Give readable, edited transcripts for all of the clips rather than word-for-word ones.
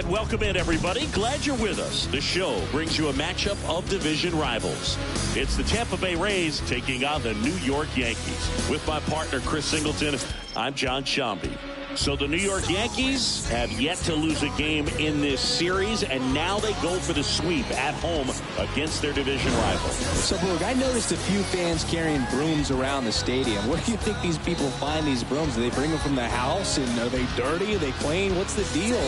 And welcome in, everybody. Glad you're with us. The show brings you a matchup of division rivals. It's the Tampa Bay Rays taking on the New York Yankees. With my partner, Chris Singleton, I'm John Shambi. So the New York Yankees have yet to lose a game in this series, and now they go for the sweep at home against their division rival. So, Boog, I noticed a few fans carrying brooms around the stadium. Where do you think these people find these brooms? Do they bring them from the house? And are they dirty? Are they clean? What's the deal?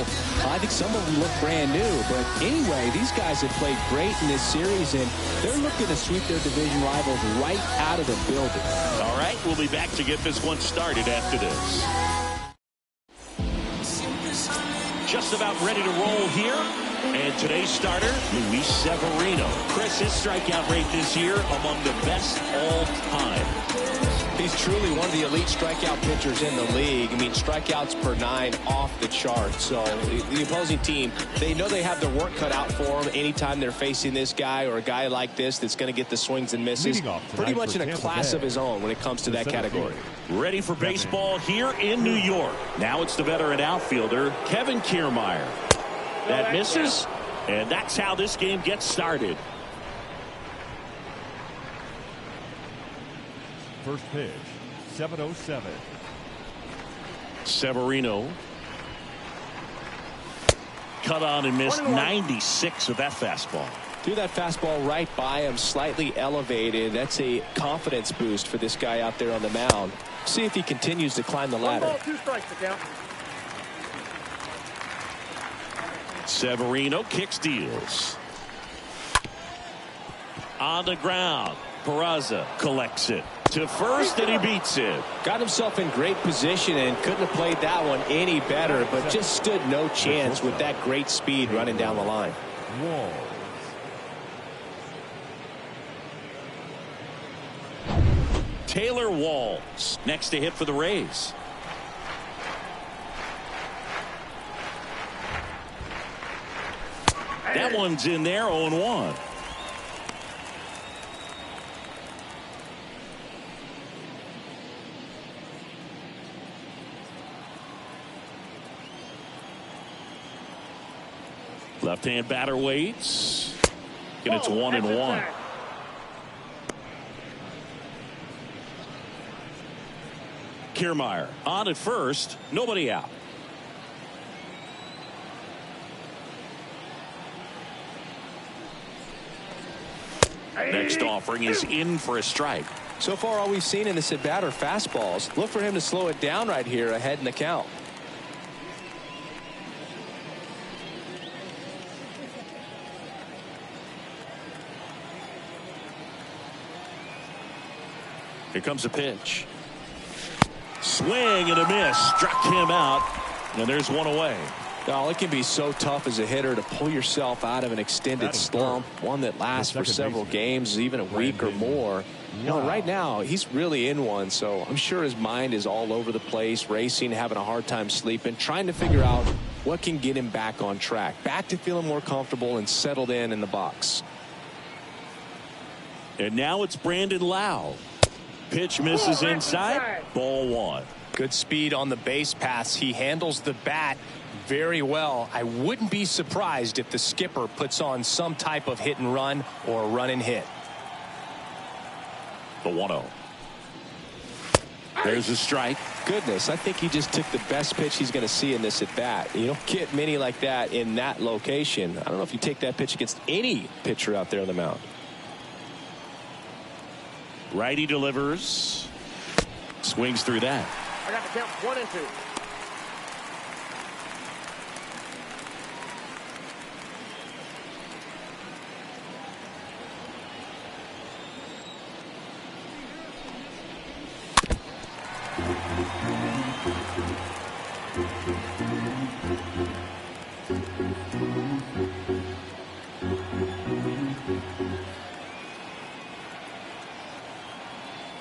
I think some of them look brand new. But anyway, these guys have played great in this series, and they're looking to sweep their division rivals right out of the building. All right, we'll be back to get this one started after this. Just about ready to roll here. And today's starter, Luis Severino. Chris, his strikeout rate this year among the best all time. He's truly one of the elite strikeout pitchers in the league. I mean, strikeouts per 9 off the chart. So the opposing team, they know they have their work cut out for them anytime they're facing this guy or a guy like this that's going to get the swings and misses. Pretty much in a class of his own when it comes to that category. Ready for baseball here in New York. Now it's the veteran outfielder, Kevin Kiermaier. That misses, and that's how this game gets started. First pitch, 7:07. Severino. Cut on and missed 96 with that fastball. Threw that fastball right by him, slightly elevated. That's a confidence boost for this guy out there on the mound. See if he continues to climb the ladder. 1 ball, 2 strikes to count. Severino kicks, deals. On the ground, Peraza collects it to first, and he beats it. Got himself in great position and couldn't have played that one any better, but just stood no chance with that great speed running down the line. Whoa. Taylor Walls next to hit for the Rays. That one's in there, 0-1. Left-hand batter waits, and it's 1-1. Kiermaier on at first, nobody out. Next offering is in for a strike. So far, all we've seen in this at-bat are fastballs. Look for him to slow it down right here ahead in the count. Here comes a pitch. Swing and a miss. Struck him out. And there's one away. Oh, it can be so tough as a hitter to pull yourself out of an extended slump, one that lasts for several games, even a week or more. You know, right now, he's really in one, so I'm sure his mind is all over the place, racing, having a hard time sleeping, trying to figure out what can get him back on track, back to feeling more comfortable and settled in the box. And now it's Brandon Lau. Pitch misses inside. Ball 1. Good speed on the base paths. He handles the bat very well. I wouldn't be surprised if the skipper puts on some type of hit and run or run and hit. The 1-0. There's a strike. Goodness, I think he just took the best pitch he's going to see in this at bat. You don't get many like that in that location. I don't know if you take that pitch against any pitcher out there on the mound. Righty delivers. Swings through that. I got the count 1 and 2.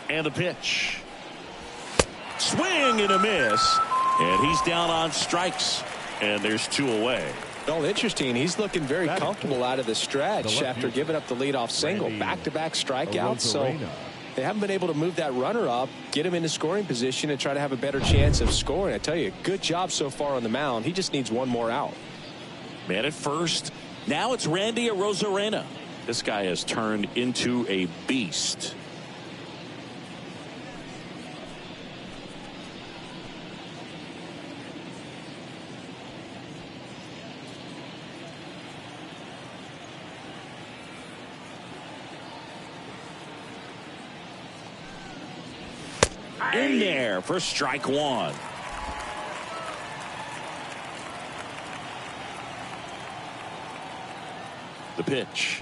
And the pitch. Swing and a miss. And he's down on strikes. And there's 2 away. Well, interesting. He's looking very comfortable out of the stretch after giving up the leadoff single. Back-to-back strikeouts. So they haven't been able to move that runner up, get him into scoring position, and try to have a better chance of scoring. I tell you, good job so far on the mound. He just needs one more out. Man at first. Now it's Randy Arozarena. This guy has turned into a beast. In there for strike one. The pitch.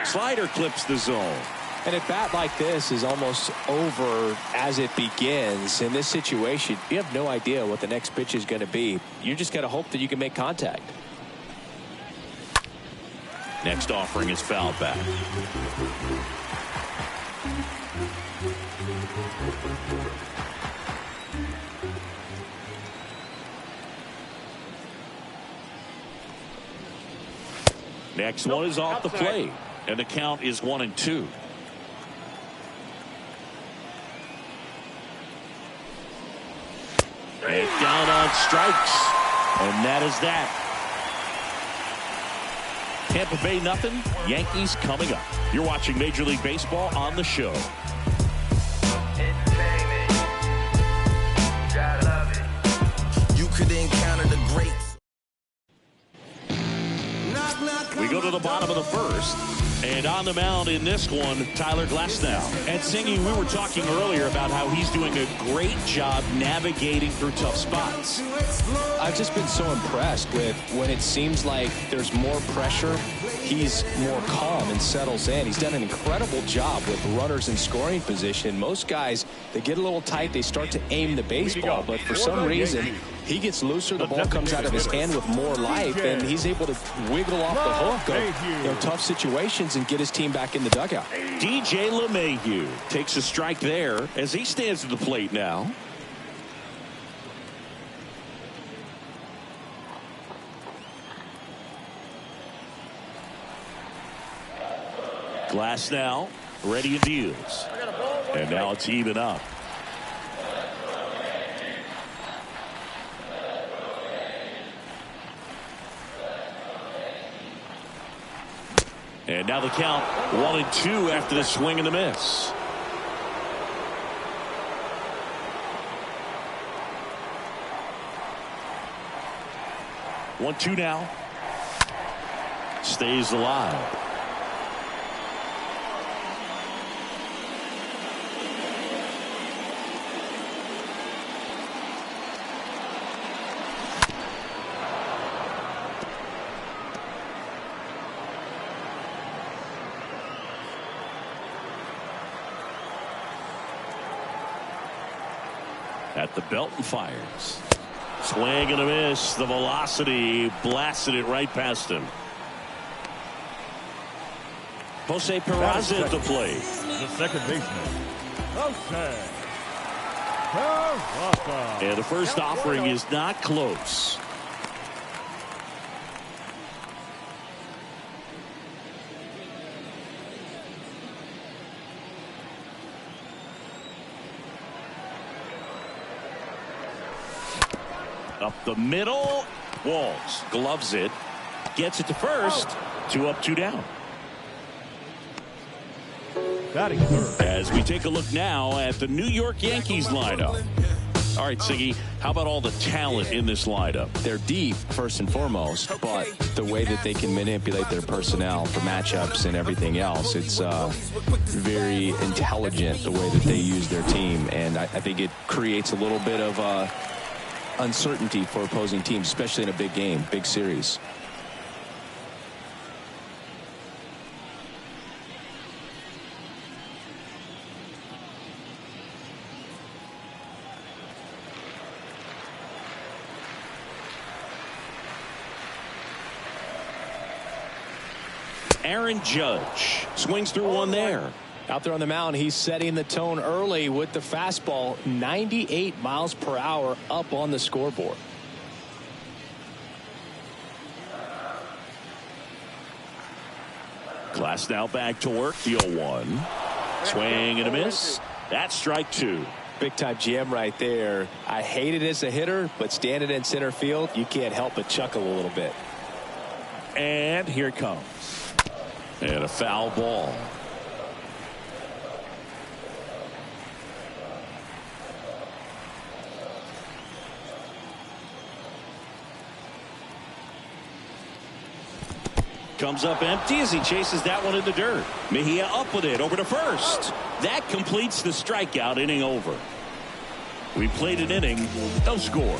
Slider clips the zone. And a bat like this is almost over as it begins. In this situation, you have no idea what the next pitch is going to be. You just got to hope that you can make contact. Next offering is fouled back. Next one is off the plate, and the count is 1-2. And down on strikes, and that is that. Tampa Bay nothing, Yankees coming up. You're watching Major League Baseball on the show. You could encounter the greats. We go to the bottom of the first, and on the mound in this one, Tyler Glasnow. And Singy, we were talking earlier about how he's doing a great job navigating through tough spots. I've just been so impressed with when it seems like there's more pressure, he's more calm and settles in. He's done an incredible job with runners in scoring position. Most guys, they get a little tight, they start to aim the baseball, but for some reason, he gets looser, the ball comes out of his hand with more life, and he's able to wiggle off the hook of tough situations and get his team back in the dugout. DJ LeMahieu takes a strike there as he stands at the plate now. Glasnow ready and deals. And now it's even up. And now the count 1-2 after the swing and the miss. One, two now. Stays alive. At the belt and fires. Swing and a miss. The velocity blasted it right past him. Jose Peraza at the plate. The second baseman, Jose Peraza. And the first offering is not close. Up the middle. Walls gloves it. Gets it to first. 2 up, 2 down. Batting third. As we take a look now at the New York Yankees lineup. All right, Siggy, how about all the talent in this lineup? They're deep, first and foremost, but the way that they can manipulate their personnel for matchups and everything else, it's very intelligent the way that they use their team. And I think it creates a little bit of uncertainty for opposing teams, especially in a big game, big series. Aaron Judge swings through one there. Out there on the mound, he's setting the tone early with the fastball, 98 miles per hour up on the scoreboard. Glasnow back to work. The 0-1. Swing and a miss. That's strike 2. Big-time GM right there. I hate it as a hitter, but standing in center field, you can't help but chuckle a little bit. And here it comes. And a foul ball. Comes up empty as he chases that one in the dirt. Mejia up with it over to first. That completes the strikeout. Inning over. We played an inning, no score.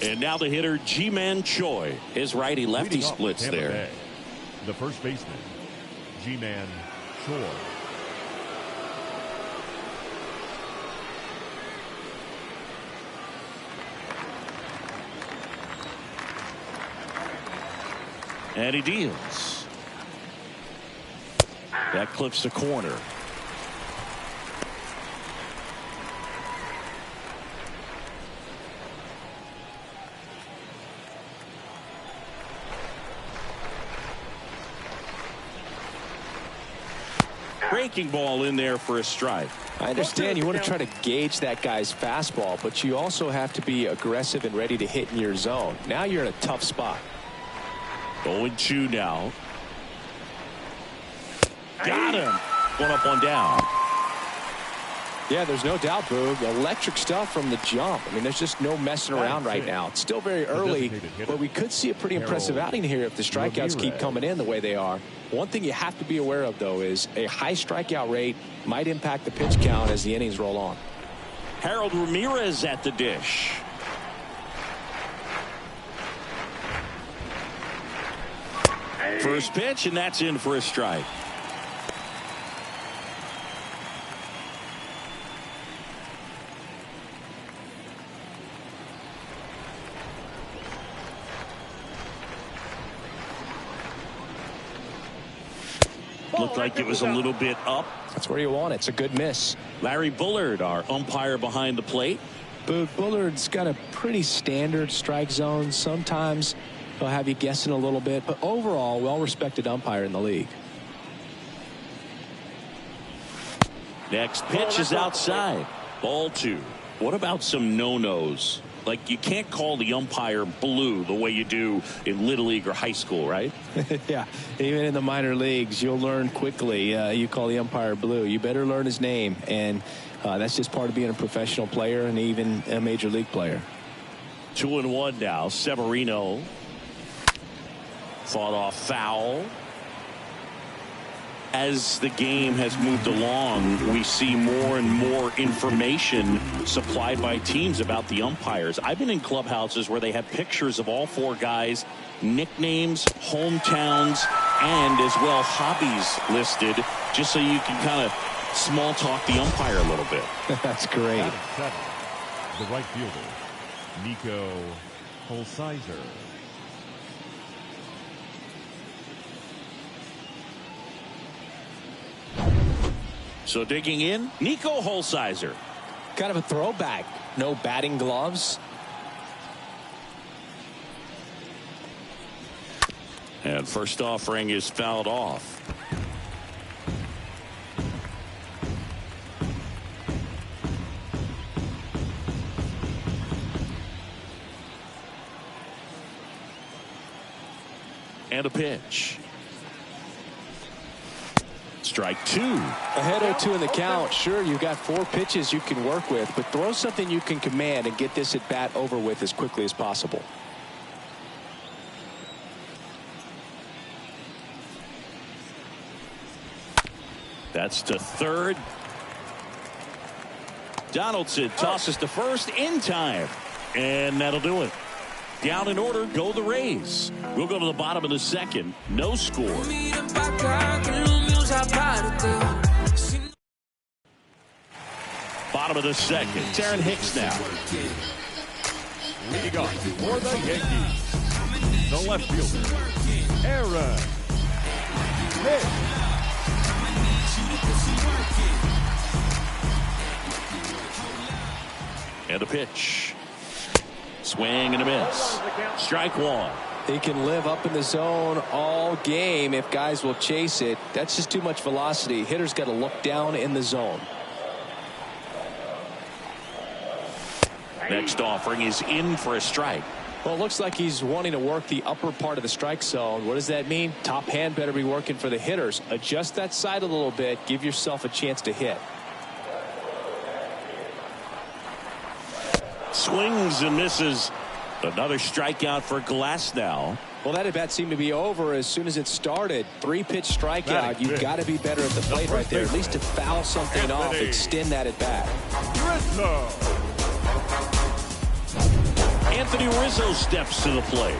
And now the hitter, Ji-Man Choi. His righty-lefty splits there. Bay, the first baseman, Ji-Man Choi. And he deals. That clips the corner. Breaking ball in there for a strike. I understand you want to try to gauge that guy's fastball, but you also have to be aggressive and ready to hit in your zone. Now you're in a tough spot. 0-2 now. Got him. One up, one down. Yeah, there's no doubt, Boog. Electric stuff from the jump. I mean, there's just no messing around right now. It's still very early, but we could see a pretty impressive outing here if the strikeouts keep coming in the way they are. One thing you have to be aware of, though, is a high strikeout rate might impact the pitch count as the innings roll on. Harold Ramirez at the dish. First pitch, and that's in for a strike. Looked like it was a little bit up. That's where you want it. It's a good miss. Larry Bullard, our umpire behind the plate. But Bullard's got a pretty standard strike zone. Sometimes he'll have you guessing a little bit, but overall, well-respected umpire in the league. Next pitch is outside. Ball 2. What about some no-nos? Like, you can't call the umpire blue the way you do in Little League or high school, right? Yeah, even in the minor leagues, you'll learn quickly. You call the umpire blue. You better learn his name, and that's just part of being a professional player and even a major league player. 2-1 now. Severino fought off foul. As the game has moved along, we see more and more information supplied by teams about the umpires. I've been in clubhouses where they have pictures of all 4 guys, nicknames, hometowns, and as well hobbies listed, just so you can kind of small talk the umpire a little bit. That's great. 7, the right fielder, Nico Holsizer. So digging in, Nico Holsizer. Kind of a throwback. No batting gloves. And first offering is fouled off. And a pitch. Strike 2. Ahead 0-2 in the count. Sure, you've got 4 pitches you can work with, but throw something you can command and get this at bat over with as quickly as possible. That's to third. Donaldson tosses to first in time. And that'll do it. Down in order go the Rays. We'll go to the bottom of the second. No score. Bottom of the second. Taryn Hicks now. Leading off for the Yankees, the left fielder, Aaron Hicks. And a pitch. Swing and a miss. Strike one. He can live up in the zone all game if guys will chase it. That's just too much velocity. Hitter's got to look down in the zone. Next offering is in for a strike. Well, it looks like he's wanting to work the upper part of the strike zone. What does that mean? Top hand better be working for the hitters. Adjust that side a little bit. Give yourself a chance to hit. Swings and misses. Another strikeout for Glass now. Well, that at bat seemed to be over as soon as it started. 3-pitch strikeout. You've got to be better at the plate right there. At least to foul something off, extend that at bat. Anthony Rizzo steps to the plate.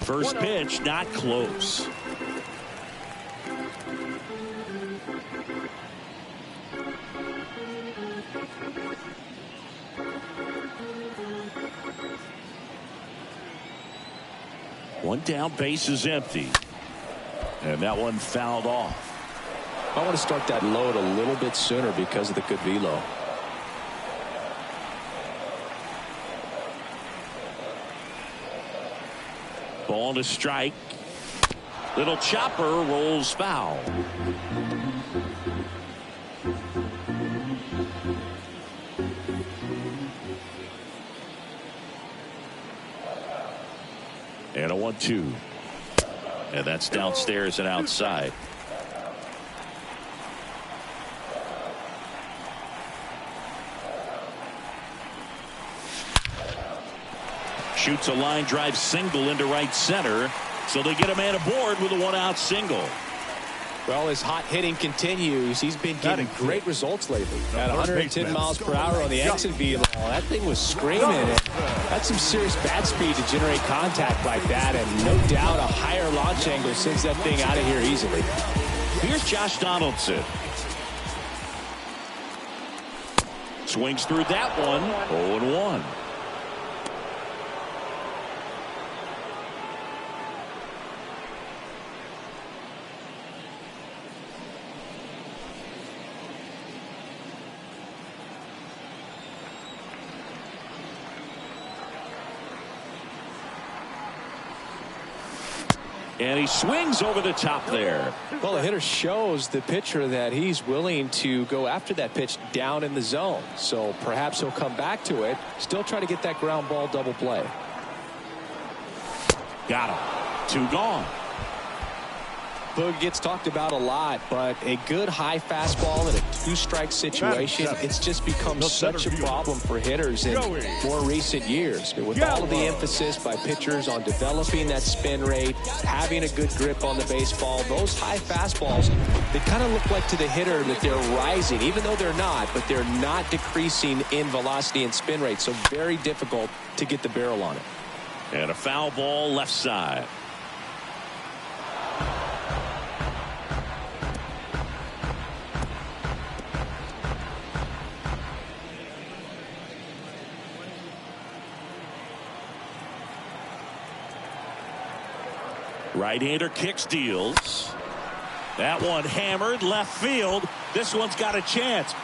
First pitch, not close. One down, base is empty. And that one fouled off. I want to start that load a little bit sooner because of the good velo. Ball to strike. Little chopper rolls foul. And a 1-2. And that's downstairs and outside. Shoots a line drive single into right center. So they get a man aboard with a 1-out single. Well, his hot hitting continues. He's been getting great results lately. At 110 miles per hour on the exit velo. That thing was screaming. That's some serious bat speed to generate contact like that. And no doubt a higher launch angle sends that thing out of here easily. Here's Josh Donaldson. Swings through that one. 0-1. And he swings over the top there. Well, the hitter shows the pitcher that he's willing to go after that pitch down in the zone. So perhaps he'll come back to it. Still try to get that ground ball double play. Got him. 2 gone. Boog gets talked about a lot, but a good high fastball in a 2-strike situation, it's just become such a problem for hitters in more recent years. With all of the emphasis by pitchers on developing that spin rate, having a good grip on the baseball, those high fastballs, they kind of look like to the hitter that they're rising, even though they're not, but they're not decreasing in velocity and spin rate, so very difficult to get the barrel on it. And a foul ball left side. Right-hander kicks, deals. That one hammered left field. This one's got a chance.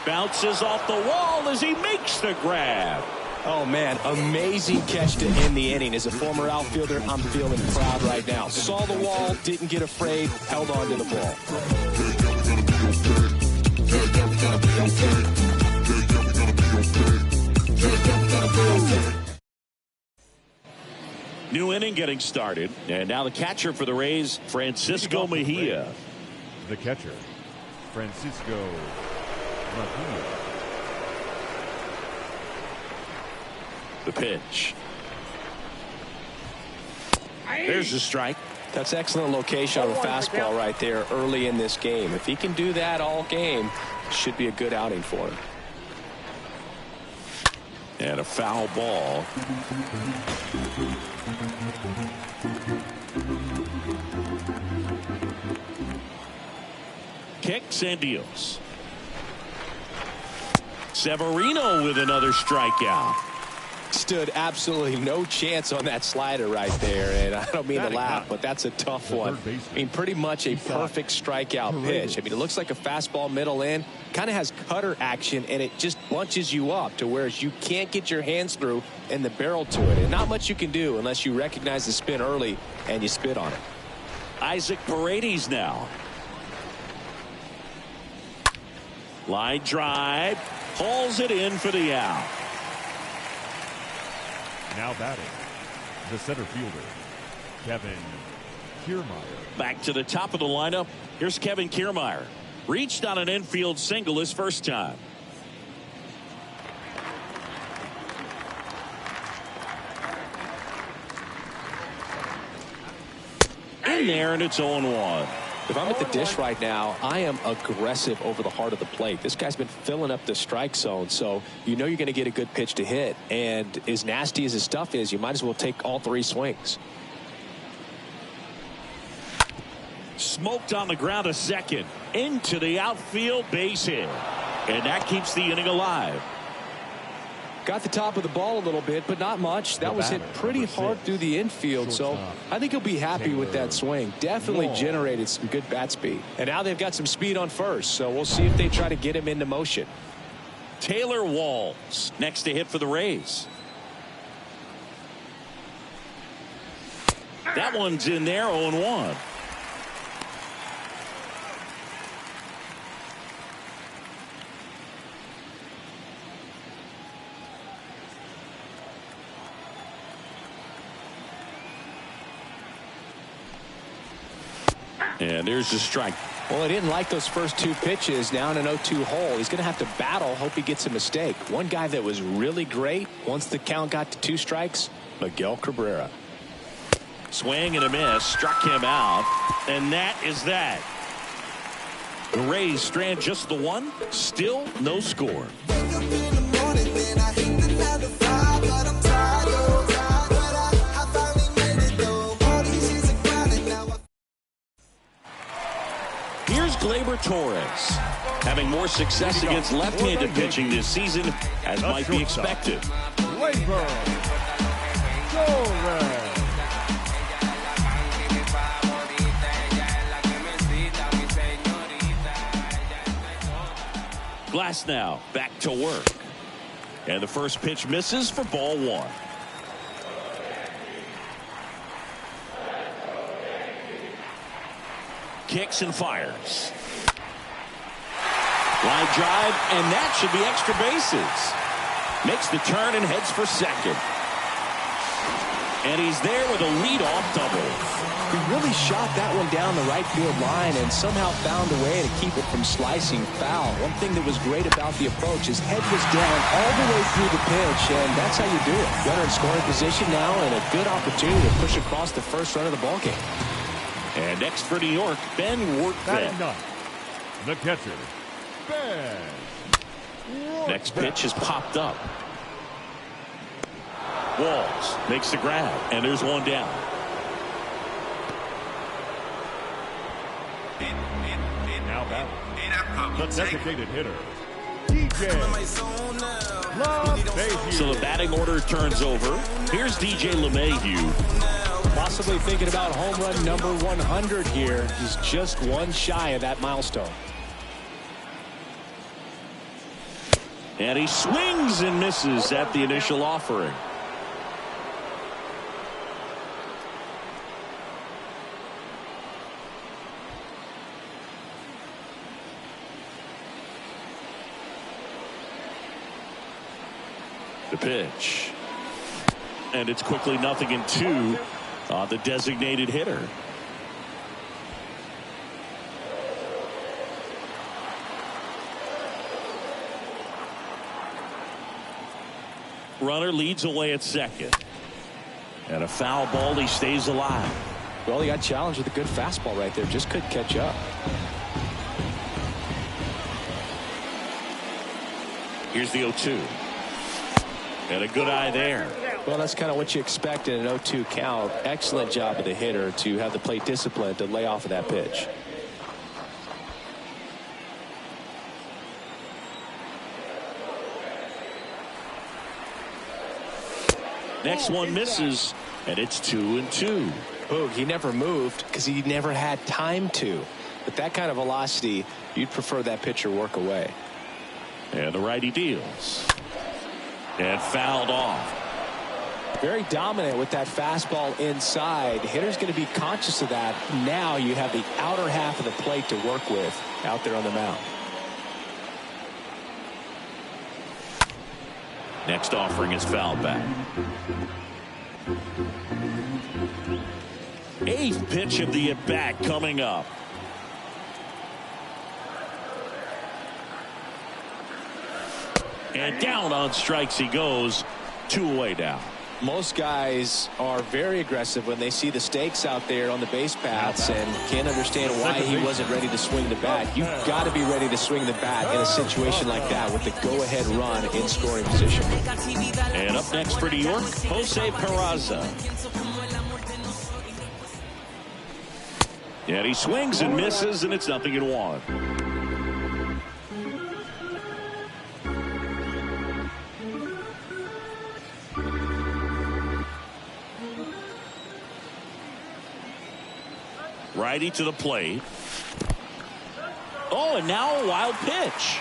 Bounces off the wall as he makes the grab. Oh, man, amazing catch to end the inning. As a former outfielder, I'm feeling proud right now. Saw the wall, didn't get afraid, held on to the ball. New inning getting started. And now the catcher for the Rays, Francisco Mejia. The catcher, Francisco Mejia. The pitch. There's the strike. That's excellent location on the fastball right there early in this game. If he can do that all game, it should be a good outing for him. And a foul ball. Kicks and deals. Severino with another strikeout. stood absolutely no chance on that slider right there. And I don't mean to laugh, but that's a tough one. I mean, pretty much a perfect strikeout pitch. I mean, it looks like a fastball middle in. Kind of has cutter action, and it just bunches you up to where you can't get your hands through and the barrel to it. And not much you can do unless you recognize the spin early and you spit on it. Isaac Paredes now. Line drive. Hauls it in for the out. Now batting, the center fielder, Kevin Kiermaier. Back to the top of the lineup. Here's Kevin Kiermaier. Reached on an infield single his first time. In there, and it's 0-1. If I'm at the dish right now, I am aggressive over the heart of the plate. This guy's been filling up the strike zone, so you know you're going to get a good pitch to hit. And as nasty as his stuff is, you might as well take all 3 swings. Smoked on the ground a second. Into the outfield, base hit. And that keeps the inning alive. Got the top of the ball a little bit, but not much. That was hit pretty hard through the infield, so I think he'll be happy with that swing. Definitely generated some good bat speed. And now they've got some speed on first, so we'll see if they try to get him into motion. Taylor Walls next to hit for the Rays. That one's in there, 0-1. And there's the strike. Well, he didn't like those first 2 pitches. Now in an 0-2 hole, he's going to have to battle, hope he gets a mistake. One guy that was really great once the count got to 2 strikes, Miguel Cabrera. Swing and a miss, struck him out, and that is that. The Rays strand just the 1, still no score. Here's Gleyber Torres, having more success against left-handed pitching this season, as might be expected. Gleyber Torres. Glass now back to work. And the first pitch misses for ball 1. Kicks and fires. Line drive, and that should be extra bases. Makes the turn and heads for second. And he's there with a leadoff double. He really shot that one down the right field line and somehow found a way to keep it from slicing foul. One thing that was great about the approach, his head was down all the way through the pitch, and that's how you do it. Runner in scoring position now, and a good opportunity to push across the first run of the ballgame. And next for New York, Ben Workman. The catcher, Ben. Next pitch is popped up. Walls makes the grab, and there's one down. Now batting, the designated hitter, DJ LeMahieu. So the batting order turns over. Here's DJ LeMahieu. Possibly thinking about home run number 100 here. He's just one shy of that milestone. And he swings and misses at the initial offering. The pitch. And it's quickly 0-2 on the designated hitter. Runner leads away at second. And a foul ball, he stays alive. Well, he got challenged with a good fastball right there. Just couldn't catch up. Here's the 0-2. And a good eye there. Well, that's kind of what you expect in an 0-2 count. Excellent job of the hitter to have the plate discipline to lay off of that pitch. Next one misses, and it's 2-2. Boog, he never moved because he never had time to. With that kind of velocity, you'd prefer that pitcher work away. And the righty deals. And fouled off. Very dominant with that fastball inside. The hitter's going to be conscious of that. Now you have the outer half of the plate to work with out there on the mound. Next offering is fouled back. Eighth pitch of the at-bat coming up. And down on strikes he goes. 2 away now. Most guys are very aggressive when they see the stakes out there on the base paths and can't understand why he wasn't ready to swing the bat. You've got to be ready to swing the bat in a situation like that with the go-ahead run in scoring position. And up next for New York, Jose Peraza. And he swings and misses, and it's 0-1. Righty to the plate. Oh, and now a wild pitch.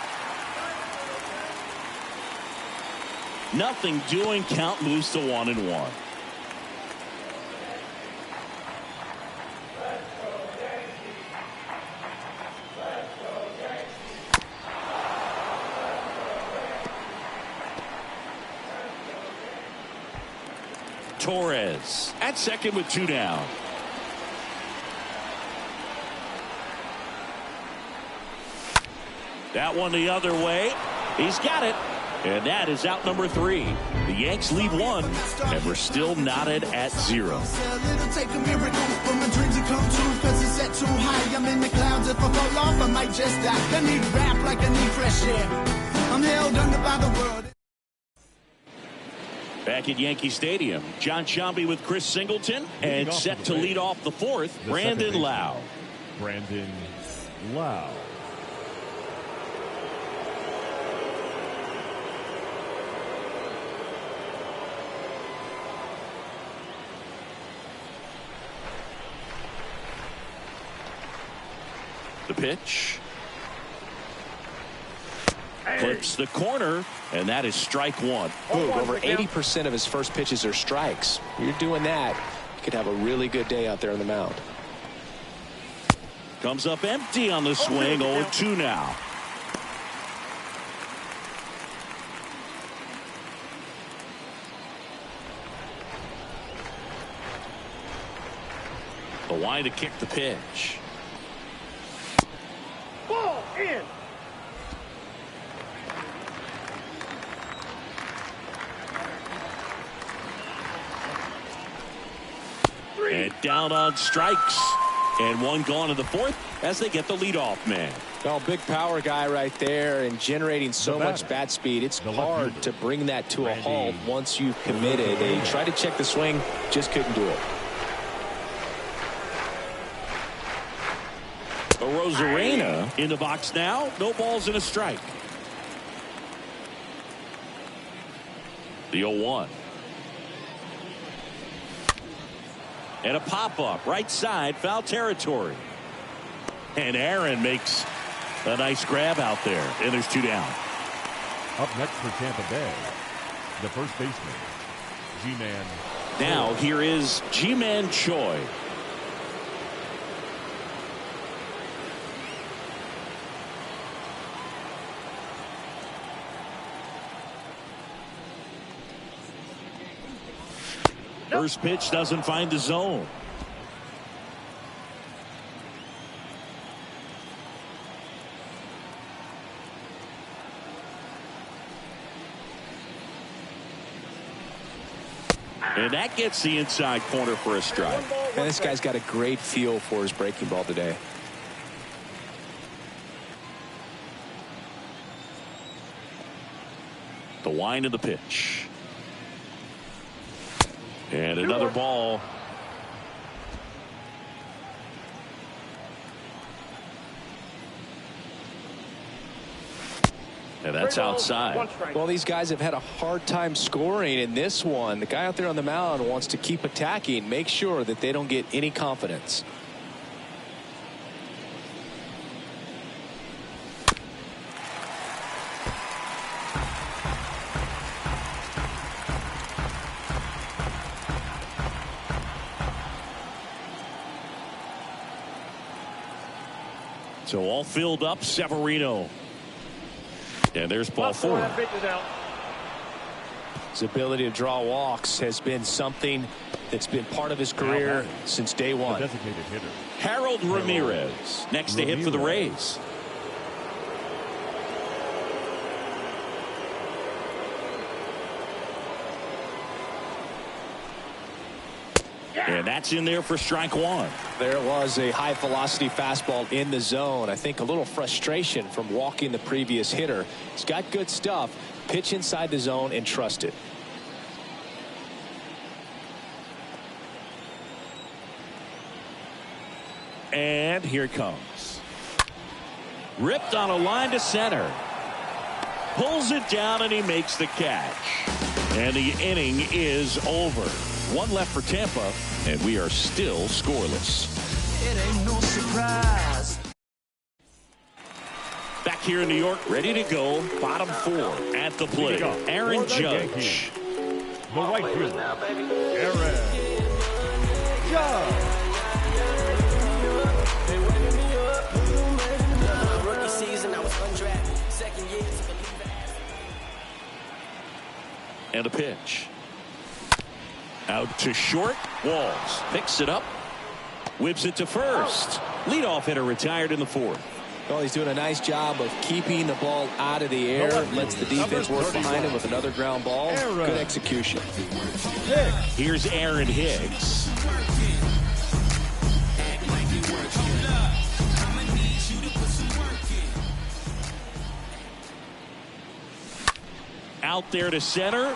Nothing doing. Count moves to 1-1. Torres at second with 2 down. That one the other way. He's got it. And that is out number 3. The Yanks leave 1, and we're still knotted at 0. It'll take a miracle for my dreams to come true, cause it's set too high. I'm in the clouds. If I fall off, I might just die. I need rap like I need fresh air. I'm held under by the world. Back at Yankee Stadium, John Sciambi with Chris Singleton, and set to lead off the 4th, Brandon Lau. Brandon Lau. The pitch. Clips the corner, and that is strike 1. Boog, over 80% of his first pitches are strikes. You're doing that, you could have a really good day out there on the mound. Comes up empty on the swing. 0-2 now. The wind to kick the pitch. Ball in. And down on strikes. And 1 gone in the 4th as they get the leadoff man. Well, big power guy right there and generating so much bat speed. It's hard to bring that to a halt once you've committed. He tried to check the swing, just couldn't do it. Rosarena in the box now. No balls and a strike. The 0-1. And a pop-up right side, foul territory. And Aaron makes a nice grab out there. And there's 2 down. Up next for Tampa Bay, the first baseman, G-Man. Now here is Ji-Man Choi. First pitch doesn't find the zone. And that gets the inside corner for a strike. And this guy's got a great feel for his breaking ball today. The wind of the pitch. And another ball. And that's outside. Well, these guys have had a hard time scoring in this one. The guy out there on the mound wants to keep attacking, make sure that they don't get any confidence. So all filled up, Severino. And there's ball 4. His ability to draw walks has been something that's been part of his career since day one. Designated hitter. Harold Ramirez next to hit for the Rays. And that's in there for strike 1. There was a high velocity fastball in the zone. I think a little frustration from walking the previous hitter. He's got good stuff. Pitch inside the zone and trust it. And here it comes. Ripped on a line to center. Pulls it down and he makes the catch. And the inning is over. 1 left for Tampa, and we are still scoreless. It ain't no surprise. Back here in New York, ready to go. Bottom 4 at the plate. Aaron Judge. The right fielder, Aaron Judge. And a pitch. Out to short. Walls picks it up. Whips it to first. Leadoff hitter retired in the 4th. Well, he's doing a nice job of keeping the ball out of the air. Lets the defense work behind him with another ground ball. Good execution. Here's Aaron Hicks. Out there to center.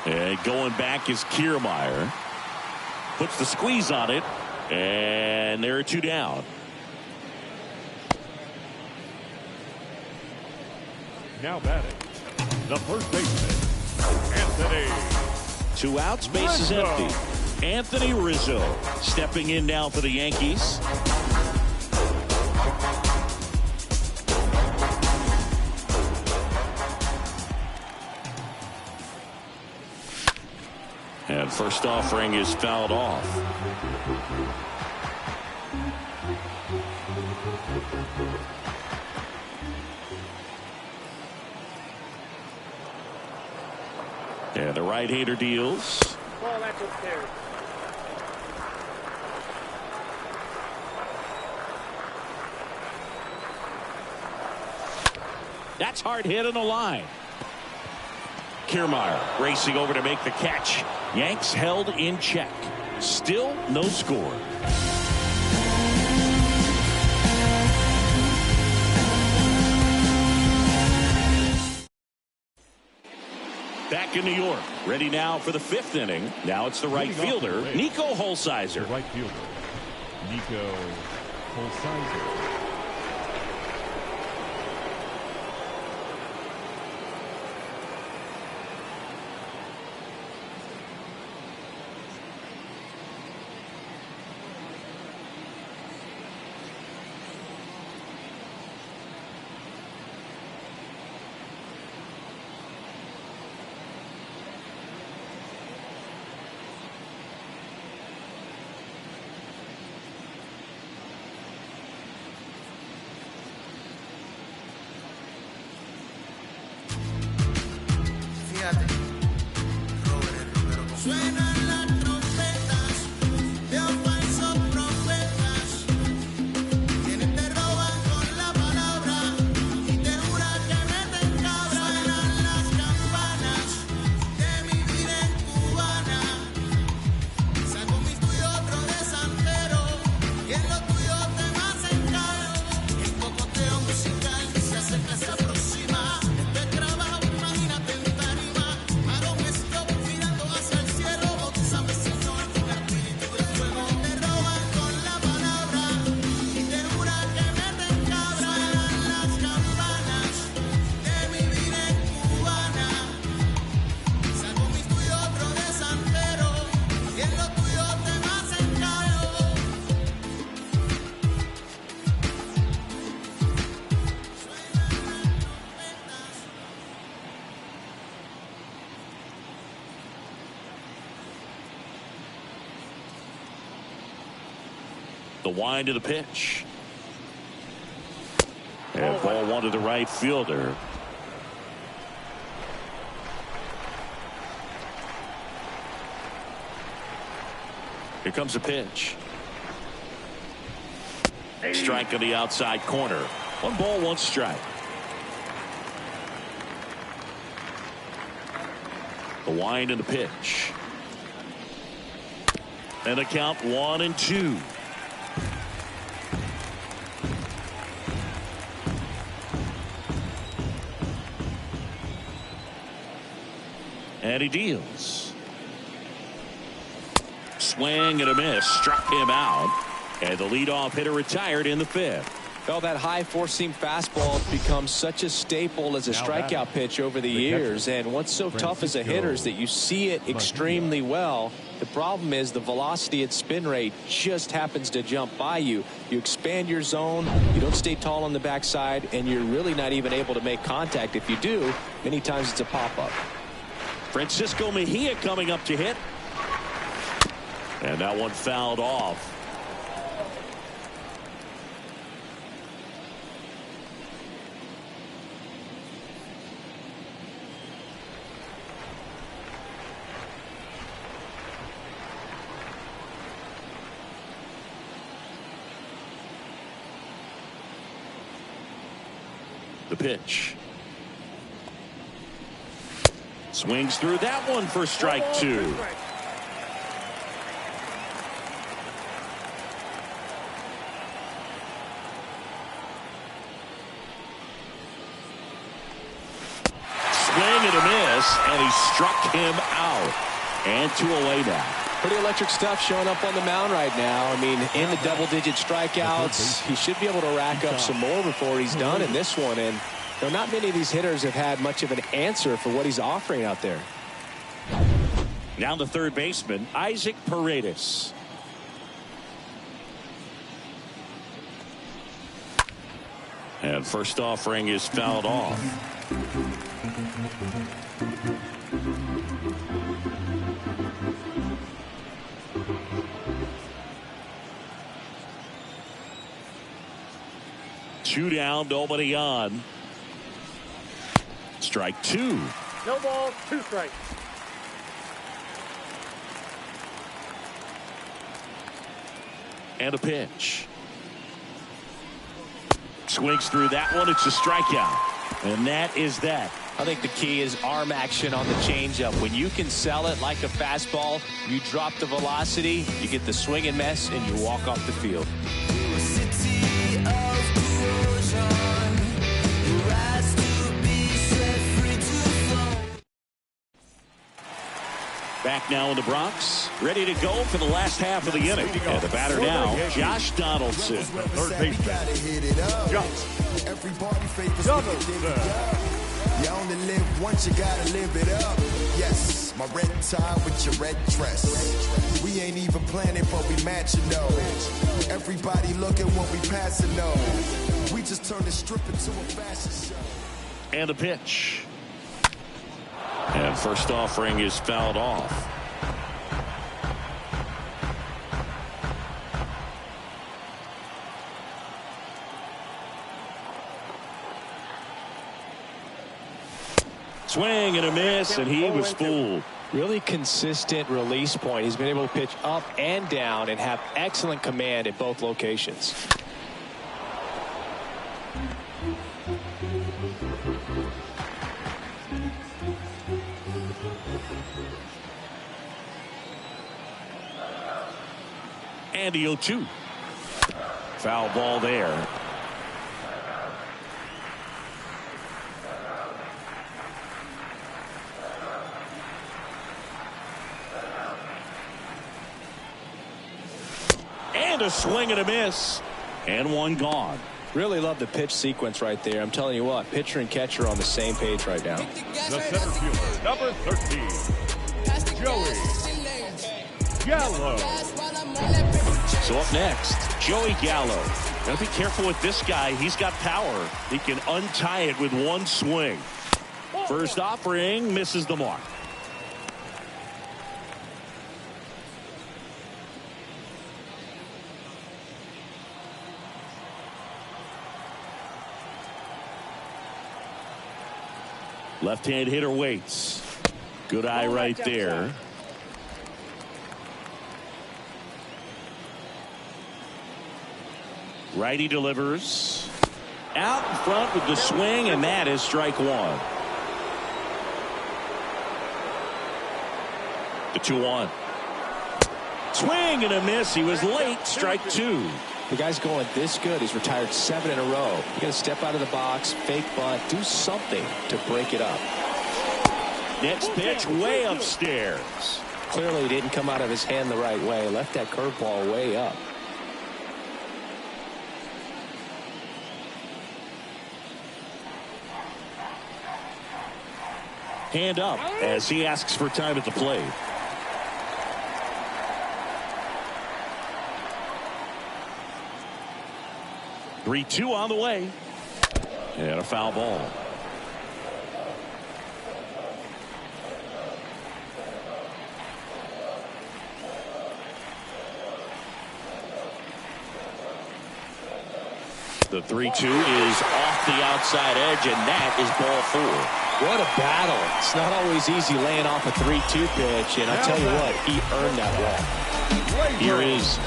And going back is Kiermaier. Puts the squeeze on it. And there are 2 down. Now batting, the first baseman, Anthony. 2 outs, base is empty. Anthony Rizzo stepping in now for the Yankees. And first offering is fouled off. And the right-hander deals. Ball, that's upstairs. That's hard hit on the line. Kiermaier racing over to make the catch. Yanks held in check. Still no score. Back in New York, ready now for the 5th inning. Now it's the right fielder, Nico Holsizer. The right fielder, Nico Holsizer. Suenan las trompetas, veo falsos profetas, quienes te roban con la palabra y te juran que meten cabra. Suenan las campanas de mi vida en cubana, saco mi tuyo otro de santero y en lo tuyo te vas en caro. El cocoteo musical se acerca, se aproxima, este trabajo imagínate en tarima. The wind to the pitch. And ball one to the right fielder. Here comes the pitch. Strike on the outside corner. 1 ball, 1 strike. The wind and the pitch. And the count 1-2. And he deals. Swing and a miss. Struck him out. And the leadoff hitter retired in the 5th. Well, that high four-seam fastball has become such a staple as a strikeout pitch over the years. And what's so tough as a hitter is that you see it extremely well. The problem is the velocity and spin rate just happens to jump by you. You expand your zone, you don't stay tall on the backside, and you're really not even able to make contact. If you do, many times it's a pop-up. Francisco Mejia coming up to hit. And that one fouled off. The pitch. Swings through that one for strike 2. Swing and a miss, and he struck him out. And 2 away now. Pretty electric stuff showing up on the mound right now. I mean, in the double-digit strikeouts, he should be able to rack up some more before he's done in this one. And not many of these hitters have had much of an answer for what he's offering out there. Now the third baseman, Isaac Paredes. And first offering is fouled off. Two down, nobody on. Strike 2. No ball, 2 strikes. And a pitch. Swings through that one. It's a strikeout. And that is that. I think the key is arm action on the changeup. When you can sell it like a fastball, you drop the velocity, you get the swing and miss, and you walk off the field. Back now in the Bronx, ready to go for the last half of the inning. And the batter now, Josh Donaldson. Third baseman, Josh Donaldson. You only live once, you gotta live it up. Yes, my red tie with your red dress. We ain't even planning, but we matching though. Everybody looking when we passing though. We just turned the strip into a fashion show. And a pitch. And first offering is fouled off. Swing and a miss, and he was fooled. Really consistent release point. He's been able to pitch up and down and have excellent command at both locations. And the 0-2. Foul ball there. And a swing and a miss. And one gone. Really love the pitch sequence right there. I'm telling you what, pitcher and catcher are on the same page right now. The center fielder, number 13, Joey Gallo. So up next, Joey Gallo. Gotta be careful with this guy. He's got power. He can untie it with one swing. First offering misses the mark. Left-hand hitter waits. Good eye right there. Righty delivers. Out in front with the swing, and that is strike one. The 2-1. Swing and a miss. He was late. Strike two. The guy's going this good. He's retired 7 in a row. You got to step out of the box, fake bunt, do something to break it up. Next pitch way upstairs. Clearly didn't come out of his hand the right way. Left that curveball way up. Hand up as he asks for time at the plate. Three-two on the way. And a foul ball. The 3-2 is off the outside edge, and that is ball four. What a battle. It's not always easy laying off a 3-2 pitch, and I'll tell you what, he earned that walk. Here is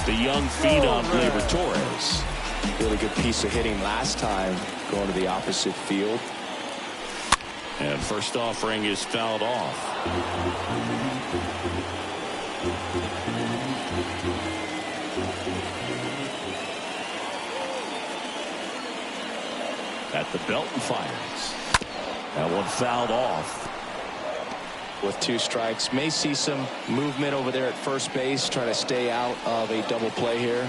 the young phenom, Gleyber Torres. Really good piece of hitting last time, going to the opposite field. And first offering is fouled off. At the belt and fires. That one fouled off. With 2 strikes, may see some movement over there at first base, trying to stay out of a double play here.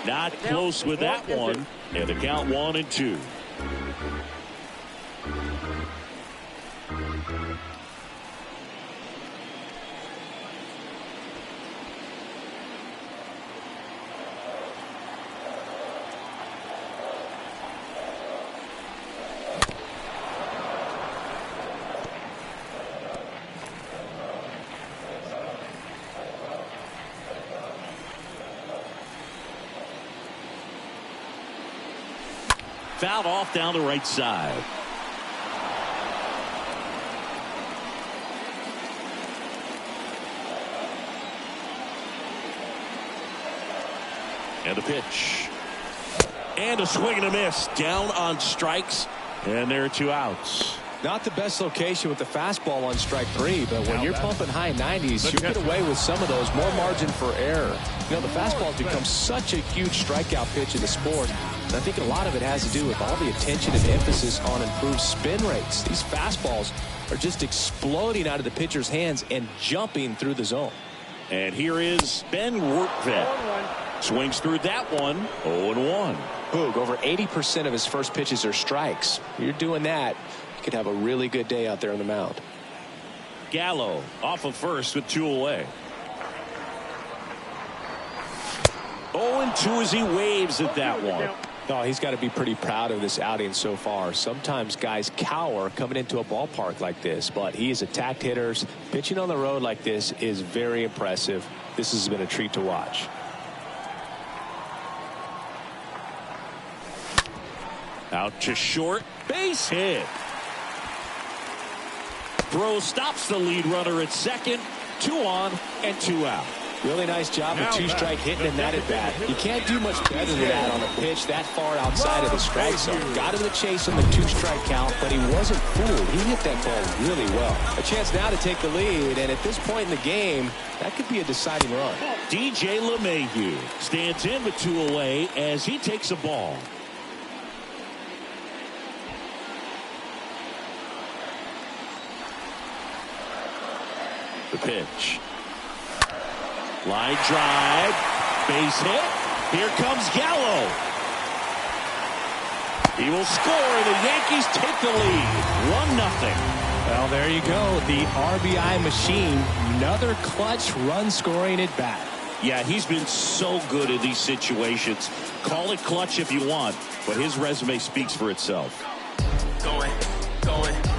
Not close with that one, and the count 1-2. Fouled off down the right side. And a pitch. And a swing and a miss. Down on strikes. And there are 2 outs. Not the best location with the fastball on strike 3, but when you're pumping high 90s, you get away with some of those. More margin for error. You know, the fastball has become such a huge strikeout pitch in the sport. And I think a lot of it has to do with all the attention and emphasis on improved spin rates. These fastballs are just exploding out of the pitcher's hands and jumping through the zone. And here is Ben Workvet. Swings through that one. 0-1. Boog, over 80% of his first pitches are strikes. You're doing that, you could have a really good day out there on the mound. Gallo off of first with 2 away. 0-2 as he waves at that one. Oh, he's got to be pretty proud of this outing so far. Sometimes guys cower coming into a ballpark like this, but he has attacked hitters. Pitching on the road like this is very impressive. This has been a treat to watch. Out to short, base hit. Throw stops the lead runner at second. 2 on and 2 out. Really nice job of 2-strike hitting in that at bat. You can't do much better than that on a pitch that far outside of the strike zone. Got him the chase on the 2-strike count, but he wasn't fooled. He hit that ball really well. A chance now to take the lead, and at this point in the game, that could be a deciding run. DJ LeMahieu stands in with 2 away as he takes a ball. The pitch. Line drive. Base hit. Here comes Gallo. He will score. The Yankees take the lead. 1-0. Well, there you go. The RBI machine. Another clutch run scoring at bat. Yeah, he's been so good in these situations. Call it clutch if you want, but his resume speaks for itself. Going,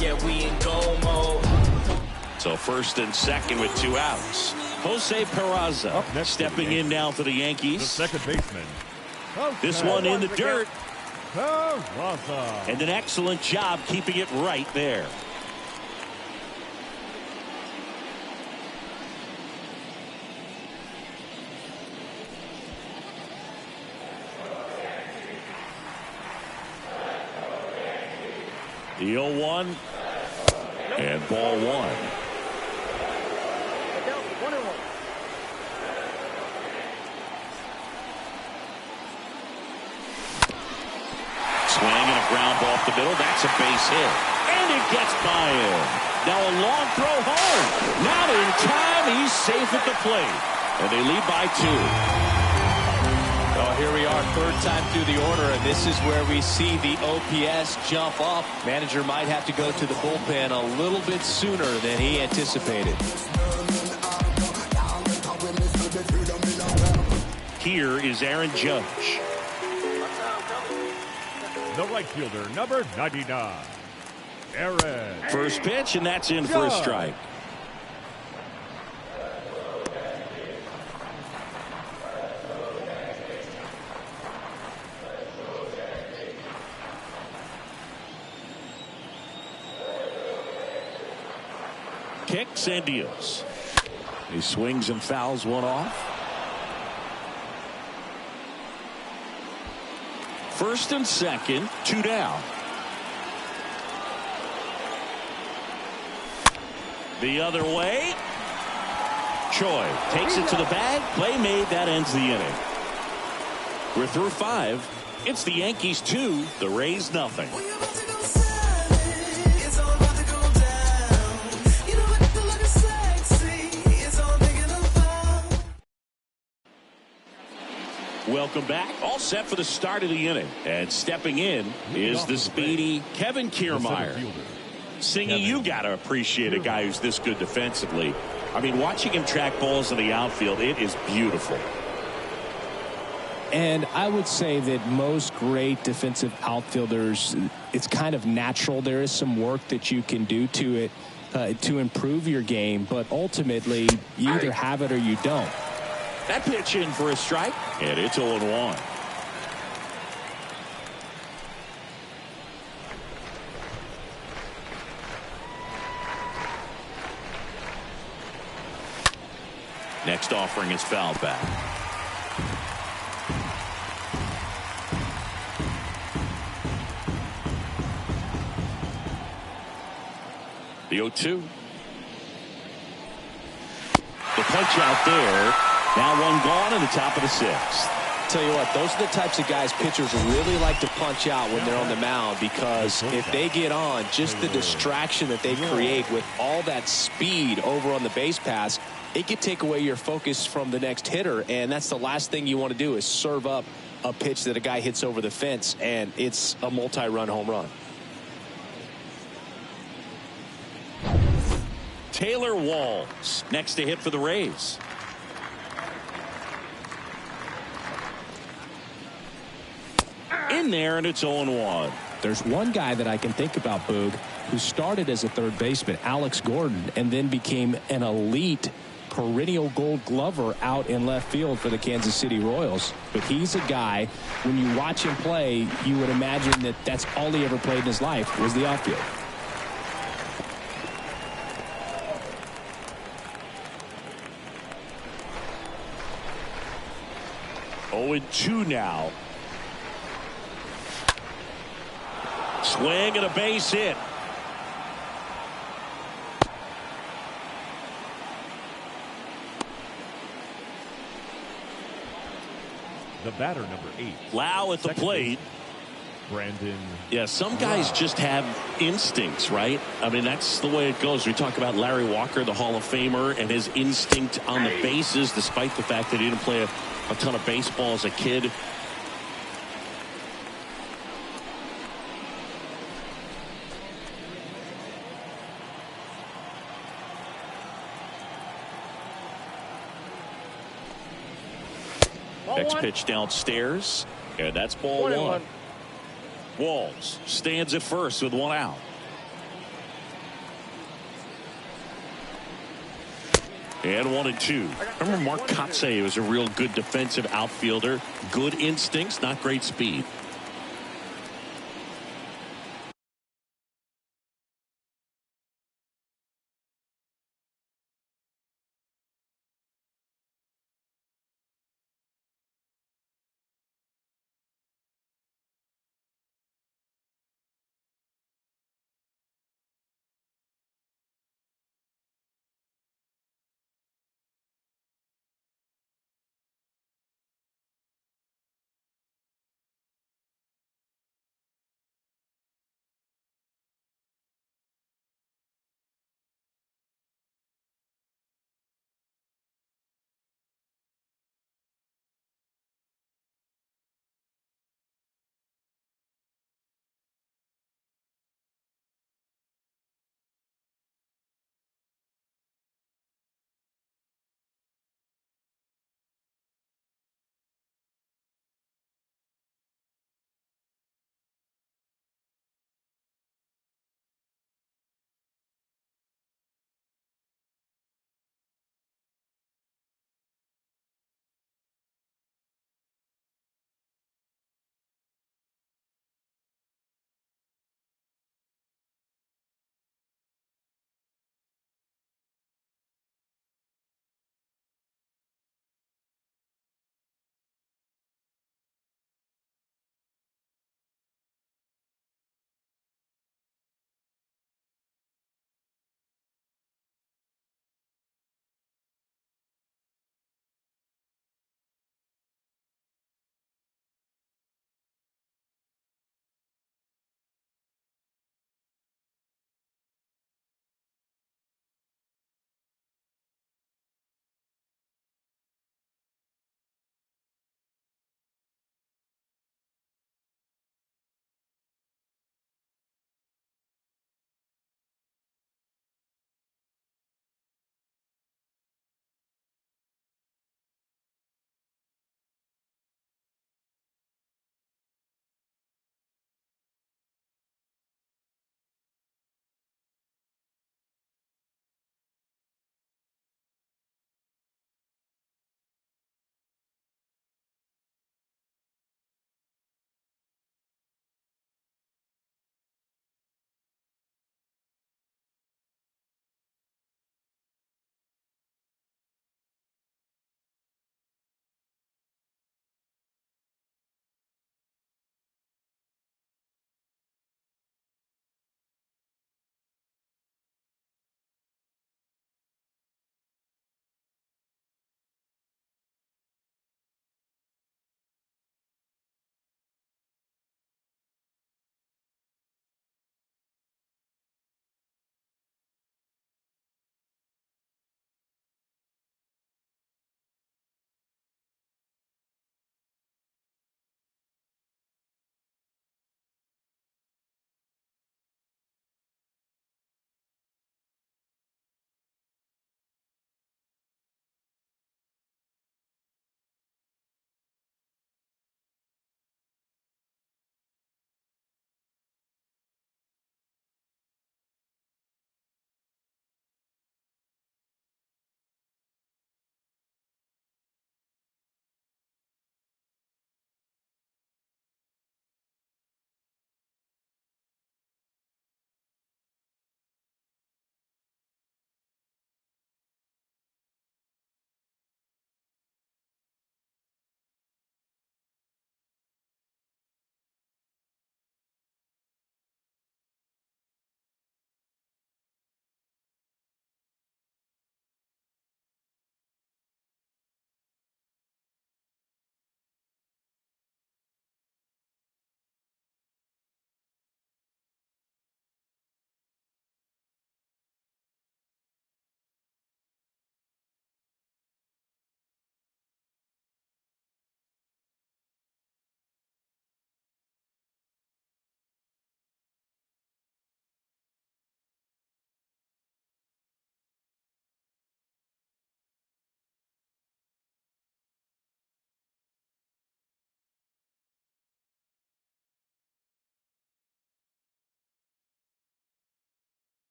yeah, we in goal mode. So first and second with 2 outs. Jose Peraza stepping in now for the Yankees. The second baseman. This one in the dirt. Peraza. And an excellent job keeping it right there. The 0-1 and ball 1. Swing and a ground ball off the middle. That's a base hit. And it gets by him. Now a long throw home. Not in time. He's safe at the plate. And they lead by 2. Well, here we are, third time through the order, and this is where we see the OPS jump up. Manager might have to go to the bullpen a little bit sooner than he anticipated. Here is Aaron Judge. The right fielder, number 99, Aaron. First pitch, and that's in for a strike. Kicks and deals. He swings and fouls one off. First and second, 2 down. The other way. Choi takes it to the bag. Play made. That ends the inning. We're through 5. It's the Yankees 2, the Rays nothing. Welcome back. All set for the start of the inning. And stepping in is the speedy Kevin Kiermaier. Singy, you got to appreciate a guy who's this good defensively. I mean, watching him track balls in the outfield, it is beautiful. And I would say that most great defensive outfielders, it's kind of natural. There is some work that you can do to it to improve your game, but ultimately you either have it or you don't. That pitch in for a strike, and it's 0-1. Next offering is fouled back. The 0-2. The punch out there. Now one gone in the top of the 6th. Tell you what, those are the types of guys pitchers really like to punch out when they're on the mound, because if they get on, just the distraction that they create with all that speed over on the base pass, it could take away your focus from the next hitter, and that's the last thing you want to do is serve up a pitch that a guy hits over the fence, and it's a multi-run home run. Taylor Walls next to hit for the Rays. In there, and it's 0-1. There's one guy that I can think about, Boog, who started as a third baseman, Alex Gordon, and then became an elite perennial Gold Glover out in left field for the Kansas City Royals. But he's a guy, when you watch him play, you would imagine that that's all he ever played in his life was the outfield. Oh, 2 now. Swing and a base hit. The batter, number 8. Lau at the plate. Brandon. Yeah, some guys just have instincts, right? I mean, that's the way it goes. We talk about Larry Walker, the Hall of Famer, and his instinct on the bases, despite the fact that he didn't play a ton of baseball as a kid. Next pitch downstairs, and that's ball 1. Walls stands at first with 1 out. And 1-2. Remember Mark Kotsay was a real good defensive outfielder. Good instincts, not great speed.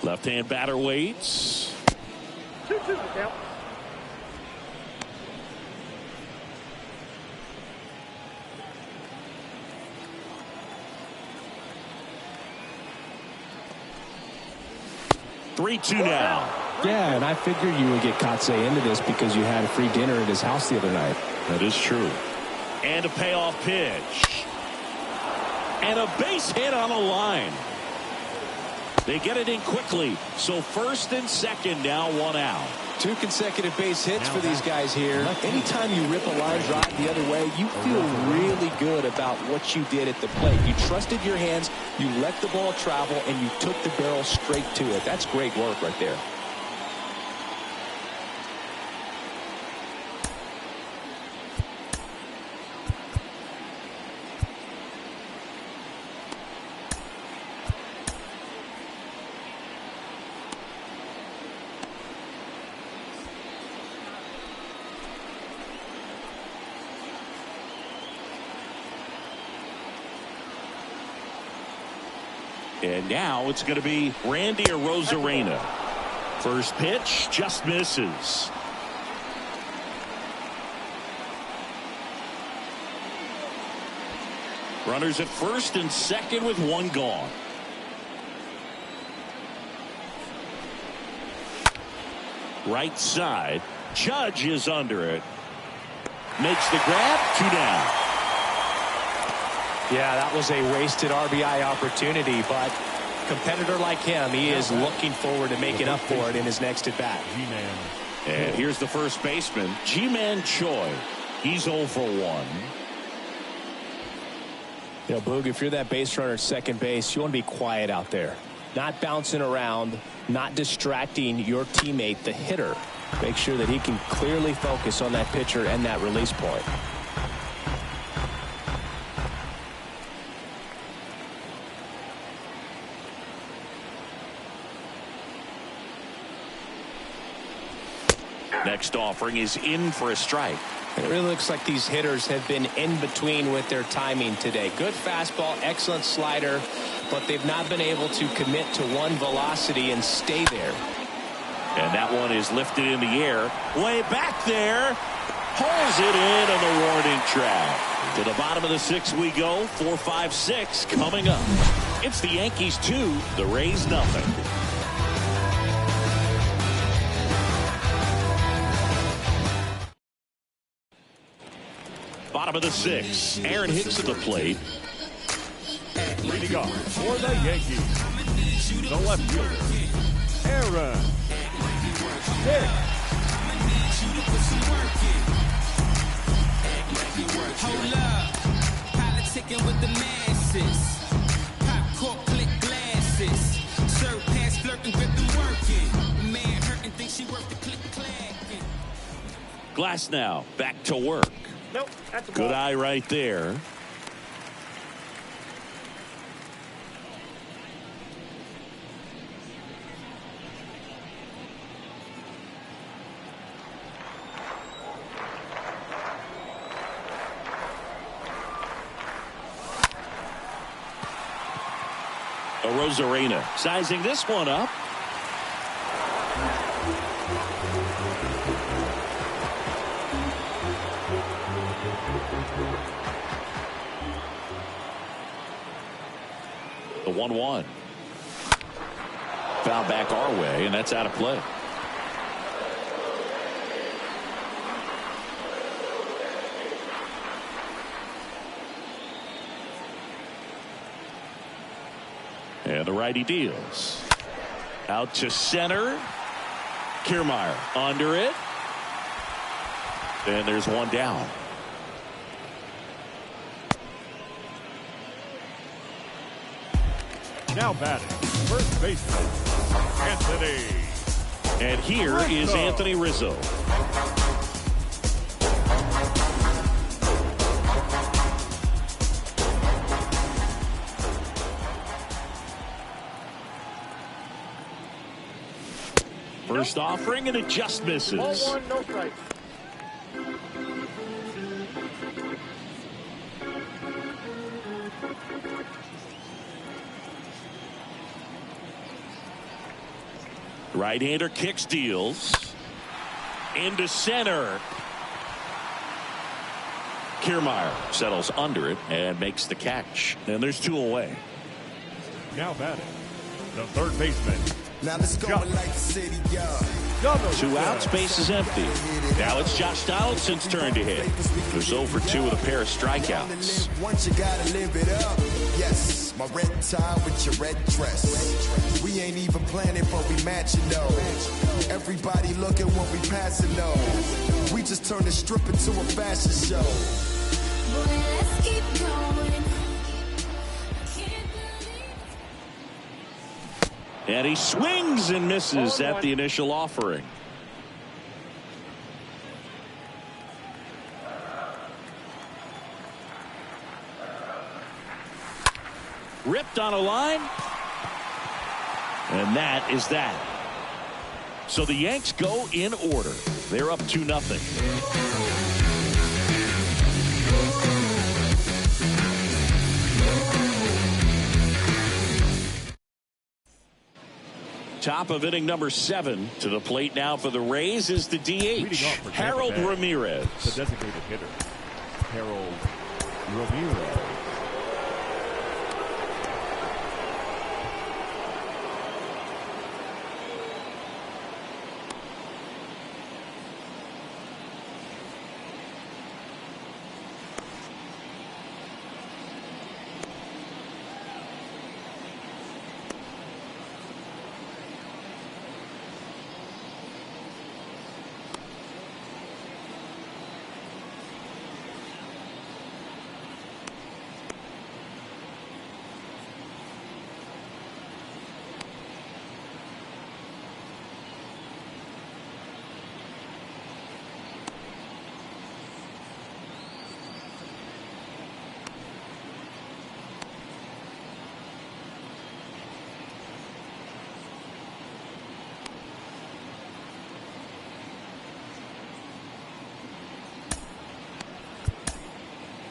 Left-hand batter waits. 2-2 the count. Three-two now. Yeah, and I figured you would get Katse into this because you had a free dinner at his house the other night. That is true. And a payoff pitch. And a base hit on the line. They get it in quickly. So first and second, now one out. 2 consecutive base hits for these guys here. Anytime you rip a line drive the other way, you feel really good about what you did at the plate. You trusted your hands, you let the ball travel, and you took the barrel straight to it. That's great work right there. And now it's going to be Randy Arozarena. First pitch just misses. Runners at first and second with one gone. Right side. Judge is under it. Makes the grab. 2 down. Yeah, that was a wasted RBI opportunity, but a competitor like him, he is looking forward to making up for it in his next at-bat. And here's the first baseman, Ji-Man Choi. He's 0 for 1. You know, Boog, if you're that base runner at second base, you want to be quiet out there. Not bouncing around, not distracting your teammate, the hitter. Make sure that he can clearly focus on that pitcher and that release point. Next offering is in for a strike. It really looks like these hitters have been in between with their timing today. Good fastball, excellent slider, but they've not been able to commit to one velocity and stay there. And that one is lifted in the air. Way back there. Pulls it in on the warning track. To the bottom of the 6th we go. 4, 5, 6 coming up. It's the Yankees 2, the Rays nothing. Bottom of the 6th. Aaron Hicks at the plate. Leading off for the Yankees, the left fielder, Aaron Hicks. Hold up, politicking with the masses. Pop cork, click glasses. Serve pass, flirting, grip and working. Man hurting, think she worth the click clacking. Glass now back to work. Nope, that's a Good ball. eye right there. Arozarena sizing this one up. The 1-1. Foul back our way, and that's out of play. And the righty deals. Out to center. Kiermaier under it. And there's one down. Now batting, first baseman, Anthony. And here is Anthony Rizzo. First offering, and it just misses. Ball 1, no strikes. Right-hander kicks, deals. Into center. Kiermaier settles under it and makes the catch. And there's 2 away. Now batting, the third baseman. Now let's go like the city, yeah. 2 outs, base is empty. Now it's Josh Donaldson's turn to hit. Who's 0 for 2 with a pair of strikeouts. Once you gotta live it up. Yes, my red tie with your red dress. We ain't even planning, but we matching those. Everybody looking when we passing those. We just turned the strip into a fashion show. Boy, let's keep going. And he swings and misses at the initial offering. Ripped on a line. And that is that. So the Yanks go in order. They're up 2-0. Top of inning number 7. To the plate now for the Rays is the DH, Harold Ramirez. The designated hitter, Harold Ramirez.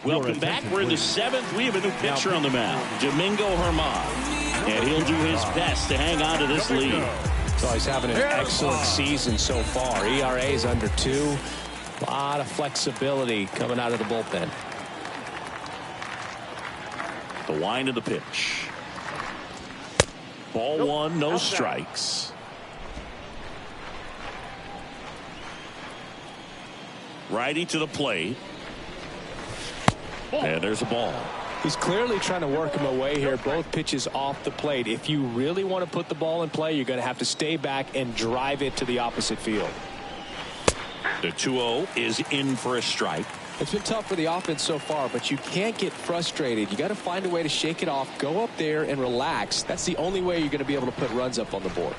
Welcome back. We're in the 7th. We have a new pitcher on the mound, Domingo Germán. And he'll do his best to hang on to this lead. So he's having an excellent season so far. ERA is under 2. A lot of flexibility coming out of the bullpen. The wind of the pitch. Ball 1, no strikes. Righty to the plate. And there's a ball. He's clearly trying to work him away here. Both pitches off the plate. If you really want to put the ball in play, you're going to have to stay back and drive it to the opposite field. The 2-0 is in for a strike. It's been tough for the offense so far, but you can't get frustrated. You got to find a way to shake it off, go up there and relax. That's the only way you're going to be able to put runs up on the board.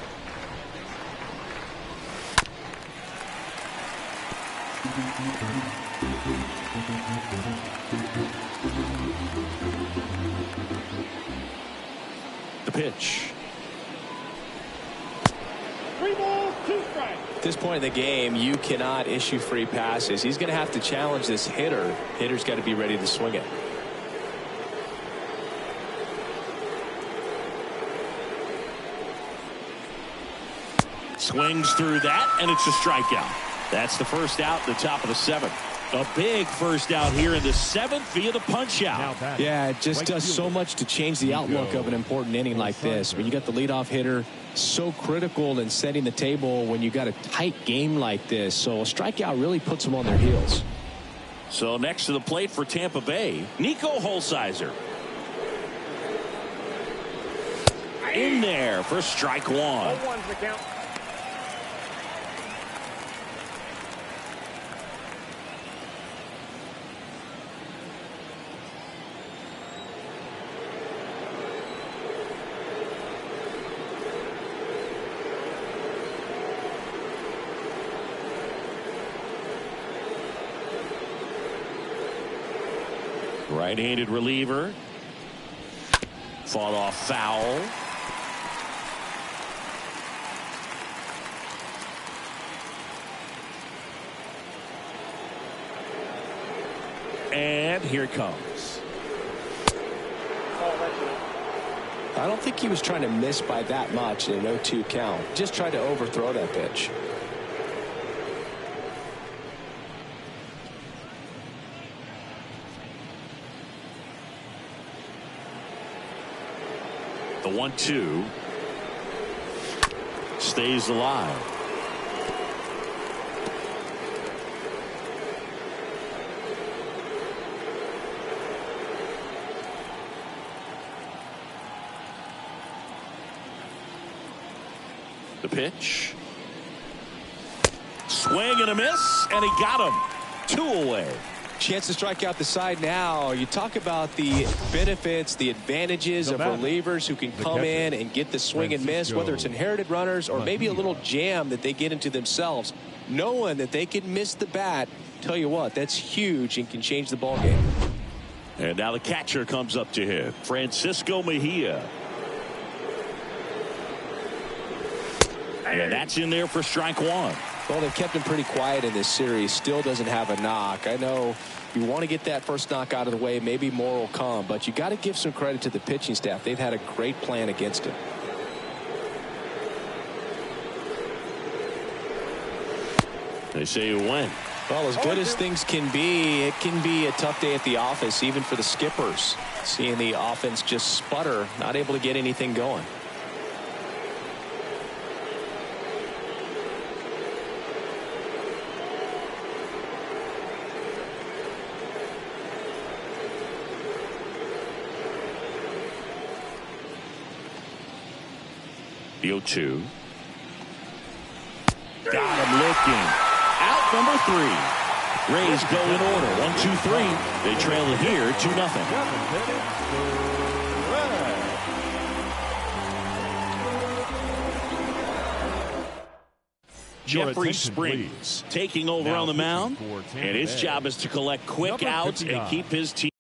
The pitch. 3 balls, 2 strikes. At this point in the game, you cannot issue free passes. He's going to have to challenge this hitter. Hitter's got to be ready to swing it. Swings through that, and it's a strikeout. That's the first out, the top of the 7th. A big first out here in the 7th via the punch out. Yeah, it just does so much to change the outlook of an important inning like this. When you got the leadoff hitter, so critical in setting the table when you got a tight game like this. So a strikeout really puts them on their heels. So next to the plate for Tampa Bay, Nico Holsizer. In there for strike 1. 0-1's the count. Right-handed reliever. Fought off foul. And here it comes. I don't think he was trying to miss by that much in an 0-2 count. Just tried to overthrow that pitch. The 1-2 stays alive. The pitch. Swing and a miss, and he got him. 2 away. Chance to strike out the side now. You talk about the benefits, the advantages of relievers who can come in and get the swing and miss, whether it's inherited runners or maybe a little jam that they get into themselves. Knowing that they can miss the bat, tell you what, that's huge and can change the ball game. And now the catcher comes up to hit, Francisco Mejia. And that's in there for strike 1. Well, they've kept him pretty quiet in this series. Still doesn't have a knock. I know you want to get that first knock out of the way. Maybe more will come. But you got to give some credit to the pitching staff. They've had a great plan against him. They say you win. Well, as good as things can be, it can be a tough day at the office, even for the skippers. Seeing the offense just sputter, not able to get anything going. The 0-2. Got him looking. Out number 3. Rays go in order. 1-2-3. They trail it here 2-0. Jeffrey Springs taking over on the mound, and his job is to collect quick outs and keep his team.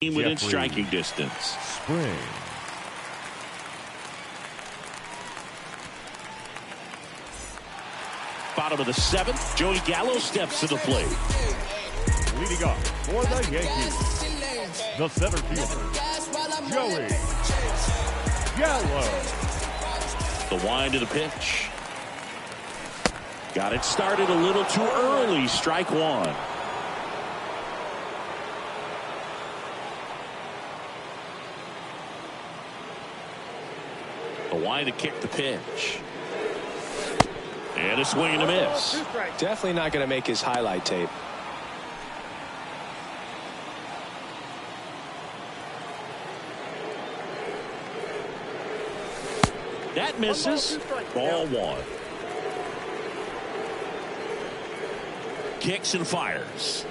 Within striking distance. Spring. Bottom of the 7th, Joey Gallo steps to the plate. Leading off for the Yankees, the center fielder, Joey Gallo. The wind of the pitch. Got it started a little too early. Strike 1. The wind to kick the pitch. And a swing and a miss. Definitely not going to make his highlight tape. That misses. Ball 1. kicks and fires.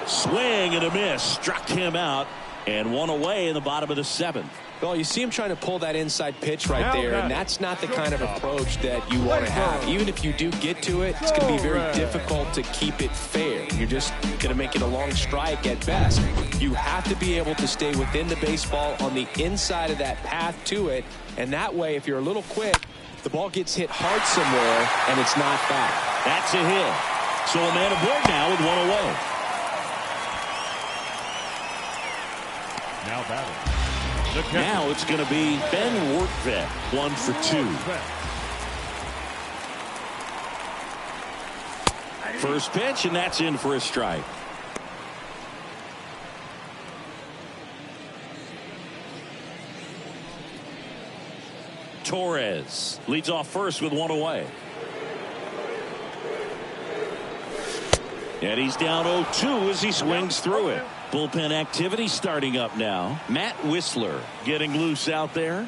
Swing and a miss. Struck him out. And one away in the bottom of the 7th. Well, you see him trying to pull that inside pitch right there, and that's not the kind of approach that you want to have. Even if you do get to it, it's going to be very difficult to keep it fair. You're just going to make it a long strike at best. You have to be able to stay within the baseball on the inside of that path to it, and that way, if you're a little quick, the ball gets hit hard somewhere, and it's not back. That's a hit. So a man aboard now with one away. Now batting. Now it's going to be Ben Workvet, 1 for 2. First pitch, and that's in for a strike. Torres leads off first with one away. And he's down 0-2 as he swings through it. Bullpen activity starting up now. Matt Whistler getting loose out there.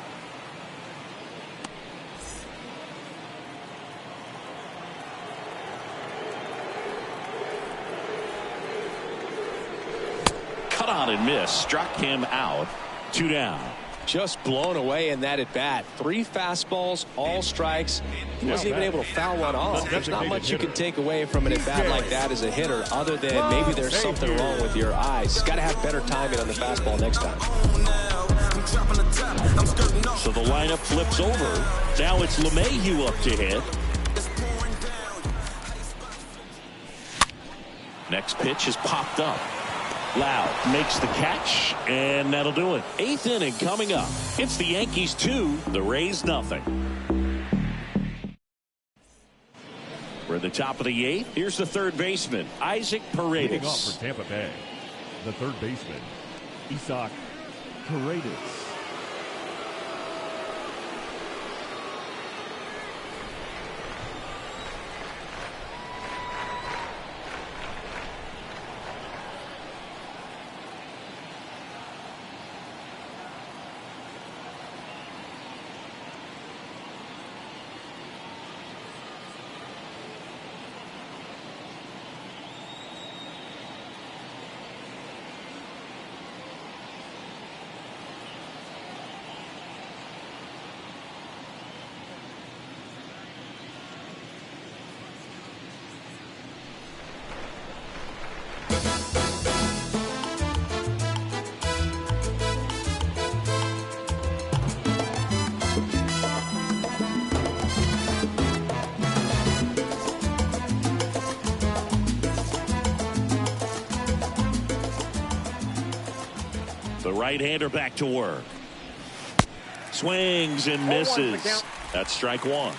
Cut on and miss. Struck him out. 2 down. Just blown away in that at bat. 3 fastballs, all strikes. He wasn't even able to foul one off. There's not much you can take away from an at bat like that as a hitter, other than maybe there's something wrong with your eyes. Got to have better timing on the fastball next time. So the lineup flips over. Now it's LeMahieu up to hit. Next pitch is popped up. Loud makes the catch, and that'll do it. 8th inning coming up. It's the Yankees 2, the Rays nothing. We're at the top of the 8th. Here's the third baseman, Isaac Paredes. Leading off for Tampa Bay, the third baseman, Isaac Paredes. The right-hander back to work. Swings and misses. That's strike 1.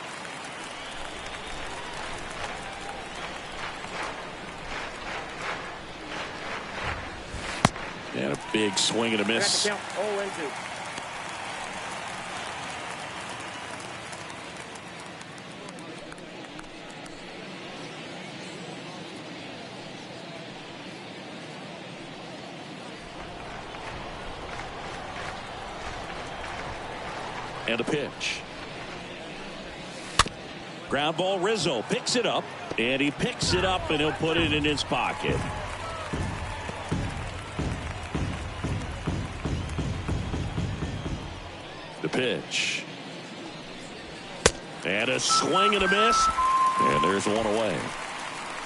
And a big swing and a miss. And a pitch. Ground ball. Rizzo picks it up, and he picks it up, and he'll put it in his pocket. The pitch. And a swing and a miss. And there's one away.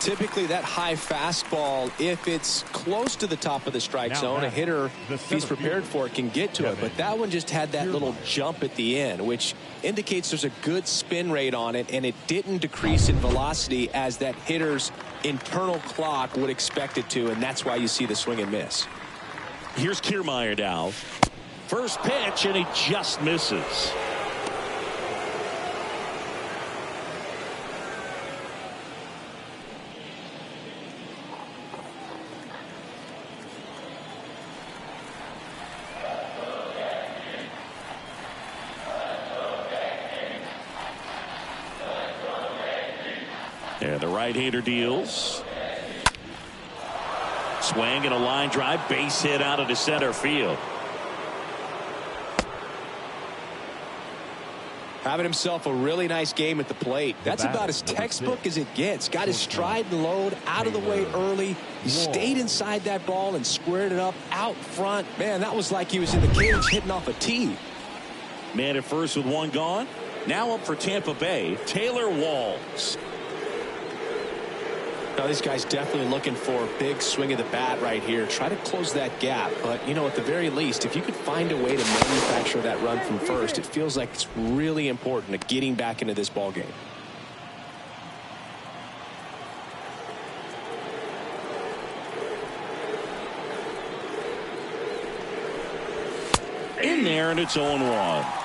Typically that high fastball, if it's close to the top of the strike zone, a hitter, if he's prepared for it, can get to it. But that one just had that little jump at the end, which indicates there's a good spin rate on it, and it didn't decrease in velocity as that hitter's internal clock would expect it to, and that's why you see the swing and miss. Here's Kiermaier now. First pitch, and he just misses. And the right-hander deals. Swing and a line drive, base hit out into center field. Having himself a really nice game at the plate. That's about as textbook as it gets. Got his stride and load out of the way early. He stayed inside that ball and squared it up out front. Man, that was like he was in the cage hitting off a tee. Man at first with one gone. Now up for Tampa Bay, Taylor Walls. Now, this guy's definitely looking for a big swing of the bat right here. Try to close that gap. But, you know, at the very least, if you could find a way to manufacture that run from first, it feels like it's really important to getting back into this ball game. In there, and it's 0-1.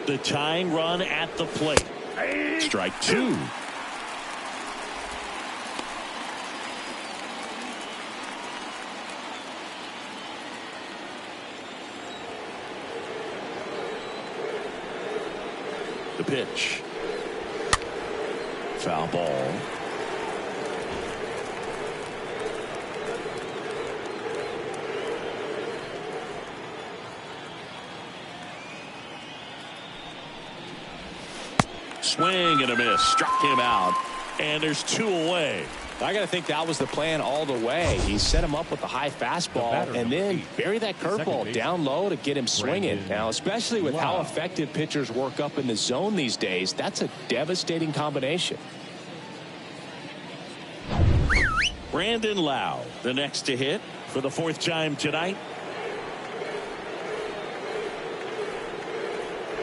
The tying run at the plate. Strike two. The pitch. Foul ball. Swing and a miss. Struck him out. And there's two away. I got to think that was the plan all the way. He set him up with a high fastball and then bury that curveball down low to get him swinging. Now, especially with how effective pitchers work up in the zone these days, that's a devastating combination. Brandon Lau, the next to hit for the fourth time tonight.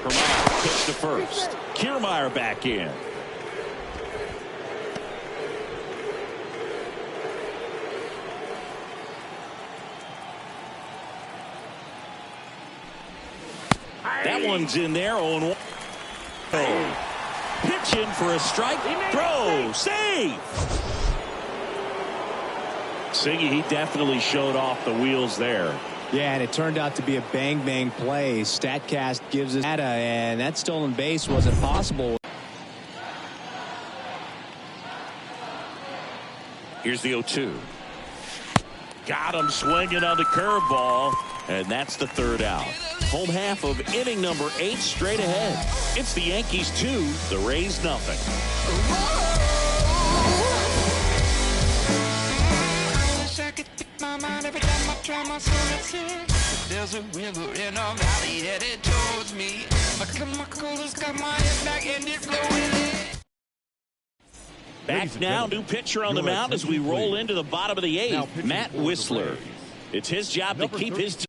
Herman pitch to first. Kiermaier back in. That one's in there. 0-1. Pitch in for a strike. Throw. Save. Siggy, he definitely showed off the wheels there. Yeah, and it turned out to be a bang-bang play. StatCast gives us data, and that stolen base wasn't possible. Here's the 0-2. Got him swinging on the curveball, and that's the third out. Home half of inning number 8 straight ahead. It's the Yankees 2, the Rays nothing. There's a river in a valley headed towards me. My coolers got my head back and it flowing. Back now, new pitcher on the mound as we roll into the bottom of the 8th, Matt Whistler. It's his job to keep his